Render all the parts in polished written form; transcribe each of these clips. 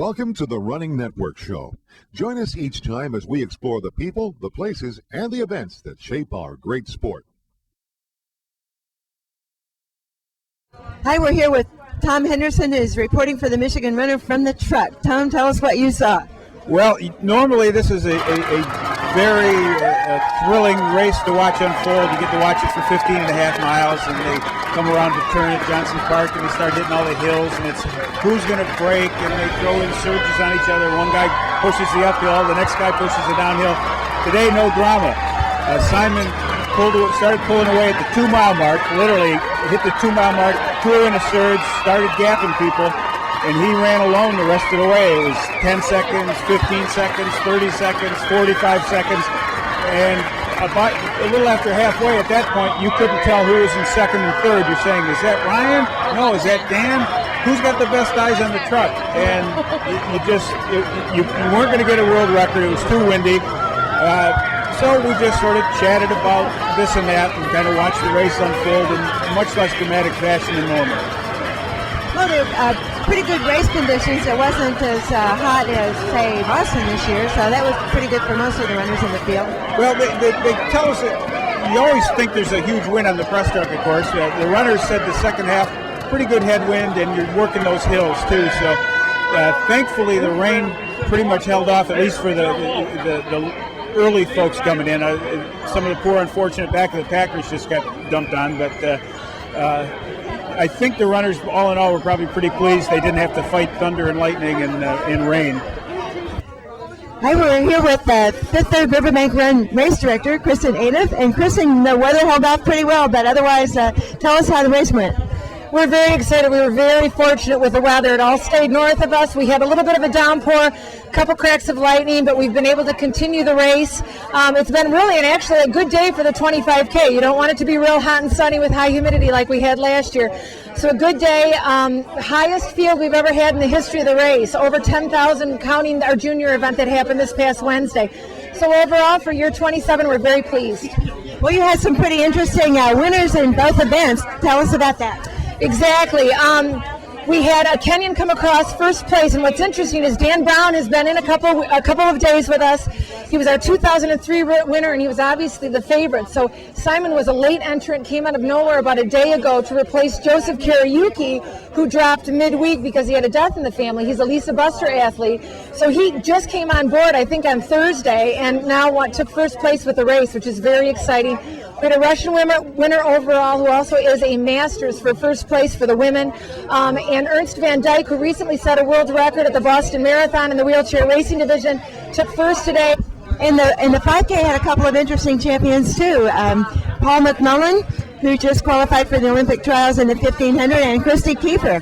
Welcome to the Running Network Show. Join us each time as we explore the people, the places, and the events that shape our great sport. Hi, we're here with Tom Henderson, who's reporting for the Michigan Runner from the truck. Tom, tell us what you saw. Well, normally this is a very thrilling race to watch unfold. You get to watch it for 15 and a half miles, and they come around the turn at Johnson Park, and they start hitting all the hills, and it's who's going to break, and they throw in surges on each other. One guy pushes the uphill, the next guy pushes the downhill. Today, no drama. Simon started pulling away at the 2-mile mark, literally hit the 2-mile mark, threw in a surge, started gapping people, and he ran alone the rest of the way. It was 10 seconds, 15 seconds, 30 seconds, 45 seconds, and about a little after halfway at that point, you couldn't tell who was in second and third. You're saying, is that Ryan? No, is that Dan? Who's got the best eyes on the truck? And you weren't going to get a world record. It was too windy. So we just sort of chatted about this and that and kind of watched the race unfold in much less dramatic fashion than normal. Well, they're pretty good race conditions. It wasn't as hot as, say, Boston this year, so that was pretty good for most of the runners in the field. Well, they tell us that you always think there's a huge win on the press truck, of course. The runners said the second half, pretty good headwind, and you're working those hills, too. So thankfully, the rain pretty much held off, at least for the early folks coming in. Some of the poor, unfortunate back of the packers just got dumped on, but I think the runners, all in all, were probably pretty pleased they didn't have to fight thunder and lightning and rain. Hi, we're here with the Fifth Third Riverbank Run race director, Kristen Adolf. And Kristen, the weather held off pretty well, but otherwise, tell us how the race went. We're very excited. We were very fortunate with the weather. It all stayed north of us. We had a little bit of a downpour, a couple cracks of lightning, but we've been able to continue the race. It's been really actually a good day for the 25K. You don't want it to be real hot and sunny with high humidity like we had last year. So a good day, highest field we've ever had in the history of the race, over 10,000 counting our junior event that happened this past Wednesday. So overall for year 27, we're very pleased. Well, you had some pretty interesting winners in both events. Tell us about that. Exactly. We had a Kenyan come across first place, and what's interesting is Dan Brown has been in a couple of days with us. He was our 2003 winner, and he was obviously the favorite. So Simon was a late entrant, came out of nowhere about a day ago to replace Joseph Karayuki, who dropped midweek because he had a death in the family. He's a Lisa Buster athlete. So he just came on board, I think, on Thursday, and now took first place with the race, which is very exciting. We had a Russian winner overall who also is a Masters for first place for the women. And Ernst Van Dyke, who recently set a world record at the Boston Marathon in the wheelchair racing division, took first today. And the 5K had a couple of interesting champions, too. Paul McMullen, who just qualified for the Olympic trials in the 1500, and Christy Kiefer.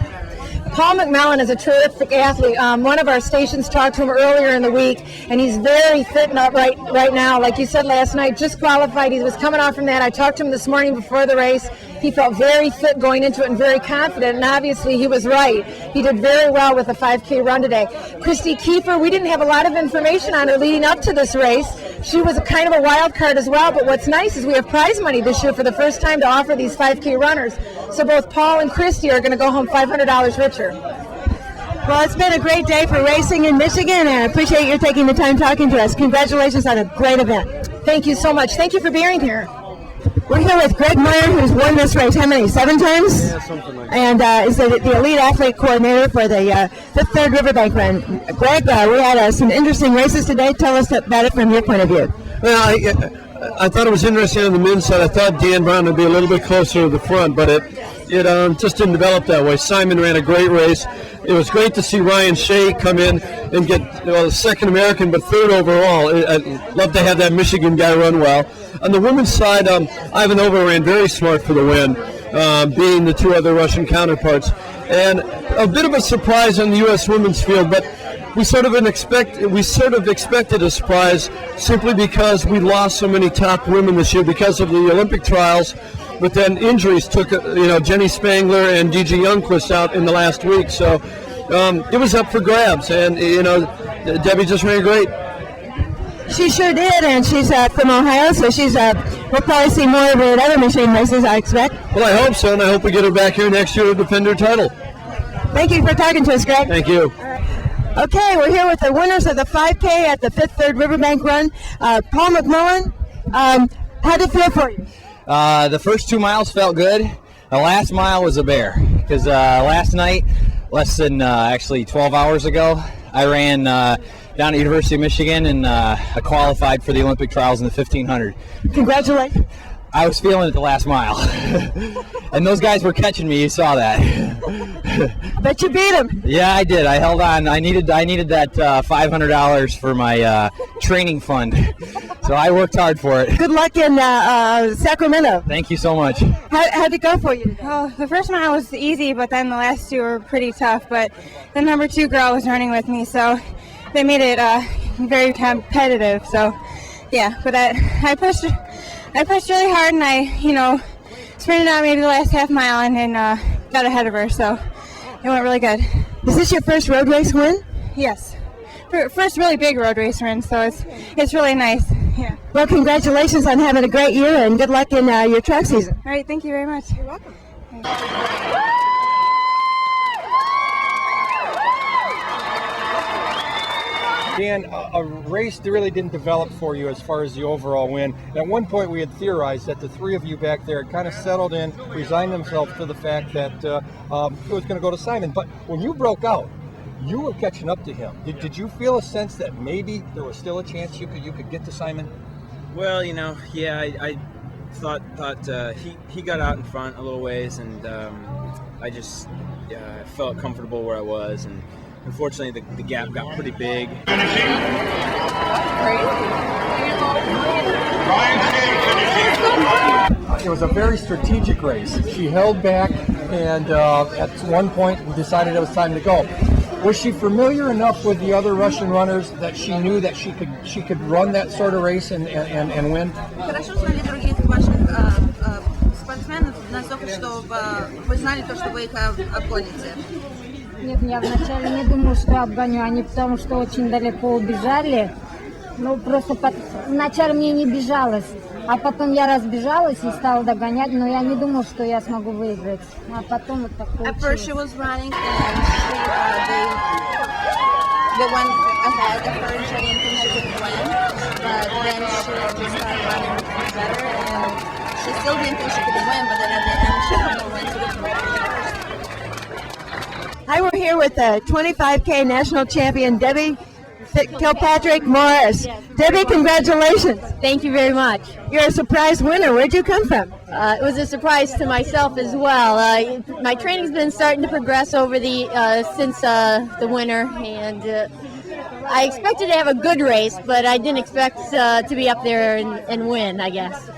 Paul McMullen is a terrific athlete. One of our stations talked to him earlier in the week, and he's very fit and upright right now. Like you said last night, just qualified. He was coming off from that. I talked to him this morning before the race. He felt very fit going into it and very confident, and obviously he was right. He did very well with the 5K run today. Christy Kiefer, we didn't have a lot of information on her leading up to this race. She was a kind of a wild card as well, but what's nice is we have prize money this year for the first time to offer these 5K runners. So both Paul and Christy are going to go home $500 richer. Well, it's been a great day for racing in Michigan, and I appreciate you taking the time talking to us. Congratulations on a great event. Thank you so much. Thank you for being here. We're here with Greg Meyer, who's won this race, how many, 7 times? Yeah, something like that. And is the elite athlete coordinator for the Fifth Third Riverbank Run. Greg, we had some interesting races today. Tell us about it from your point of view. Well, I thought it was interesting on the men's side. I thought Dan Brown would be a little bit closer to the front, but it just didn't develop that way. Simon ran a great race. It was great to see Ryan Shea come in and get the second American, but third overall. I'd love to have that Michigan guy run well. On the women's side, Ivan Over ran very smart for the win, beating the 2 other Russian counterparts. And a bit of a surprise on the U.S. women's field, but we sort of expected a surprise simply because we lost so many top women this year because of the Olympic trials. But then injuries took, Jenny Spangler and D.G. Youngquist out in the last week. So it was up for grabs. And, Debbie just ran great. She sure did, and she's from Ohio, so we'll probably see more of her at other Michigan races, I expect. Well, I hope so, and I hope we get her back here next year to defend her title. Thank you for talking to us, Greg. Thank you. Okay, we're here with the winners of the 5K at the Fifth Third Riverbank Run. Paul McMullen, how did it feel for you? The first 2 miles felt good. The last mile was a bear because last night, less than actually 12 hours ago, I ran down at University of Michigan and I qualified for the Olympic trials in the 1500. Congratulations. I was feeling it the last mile. And those guys were catching me, you saw that. Bet you beat them. Yeah, I did. I held on. I needed that $500 for my training fund. So I worked hard for it. Good luck in Sacramento. Thank you so much. How'd it go for you? Oh, the first mile was easy, but then the last two were pretty tough. But the number 2 girl was running with me, so they made it very competitive. So, yeah, but I pushed really hard, and I, sprinted out maybe the last half mile and then got ahead of her. So it went really good. Is this your first road race win? Yes, first really big road race win. So it's really nice. Yeah. Well, congratulations on having a great year, and good luck in your track season. All right, thank you very much. You're welcome. Dan, a race that really didn't develop for you as far as the overall win. At one point we had theorized that the three of you back there had kind of settled in, resigned themselves to the fact that it was going to go to Simon. But when you broke out, you were catching up to him. Did you feel a sense that maybe there was still a chance you could get to Simon? Well, yeah, I thought he got out in front a little ways, and I just felt comfortable where I was, and unfortunately the gap got pretty big. It was a very strategic race. She held back, and at one point we decided it was time to go. Was she familiar enough with the other Russian runners that she knew that she could run that sort of race and win? Хорошо знали других ваших спортсменов настолько, что вы знали то, что вы их обгоните? Нет, я вначале не думала, что обгоню, они потому что очень далеко убежали. Ну, просто вначале мне не бежалось, а потом я разбежалась и стала догонять, но я не думала, что я смогу выиграть. А потом вот так получилось. At first she was running and they went ahead of her and she didn't think she could win, but then she started running better and she still didn't think she could win, but then at the end she went to the first. Hi, we're here with the 25K national champion, Debbie Kilpatrick Morris. Debbie, congratulations. Thank you very much. You're a surprise winner. Where'd you come from? It was a surprise to myself as well. My training's been starting to progress over since the winter, and I expected to have a good race, but I didn't expect to be up there and win, I guess.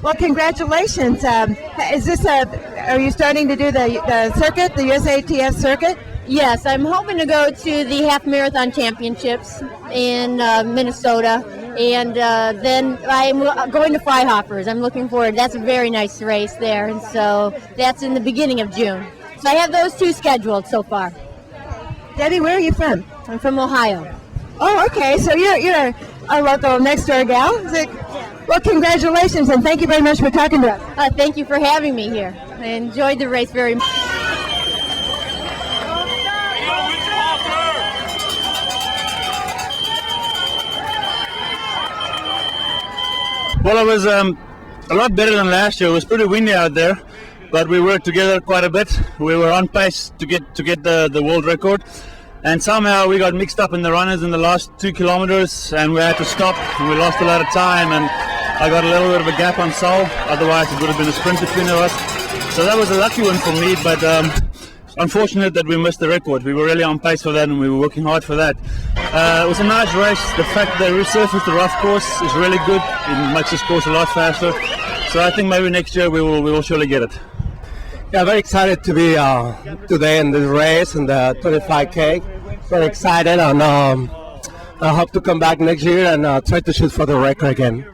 Well, congratulations. Are you starting to do the circuit, the USATF circuit? Yes, I'm hoping to go to the half marathon championships in Minnesota, and then I'm going to Freihoffers. I'm looking forward. That's a very nice race there, and so that's in the beginning of June. So I have those two scheduled so far. Debbie, where are you from? I'm from Ohio. Oh, okay. So you're a local next door gal. Well, congratulations, and thank you very much for talking to us. Thank you for having me here. I enjoyed the race very much. Well, it was a lot better than last year. It was pretty windy out there, but we worked together quite a bit. We were on pace to get the world record, and somehow we got mixed up in the runners in the last 2 kilometers, and we had to stop, and we lost a lot of time, and I got a little bit of a gap on Saul. Otherwise, it would have been a sprint between us. So that was a lucky one for me, but unfortunate that we missed the record. We were really on pace for that, and we were working hard for that. It was a nice race. The fact that they resurfaced the rough course is really good. It makes this course a lot faster. So I think maybe next year we will surely get it. Yeah, very excited to be today in this race in the 25K. Very excited, and I hope to come back next year and try to shoot for the record again.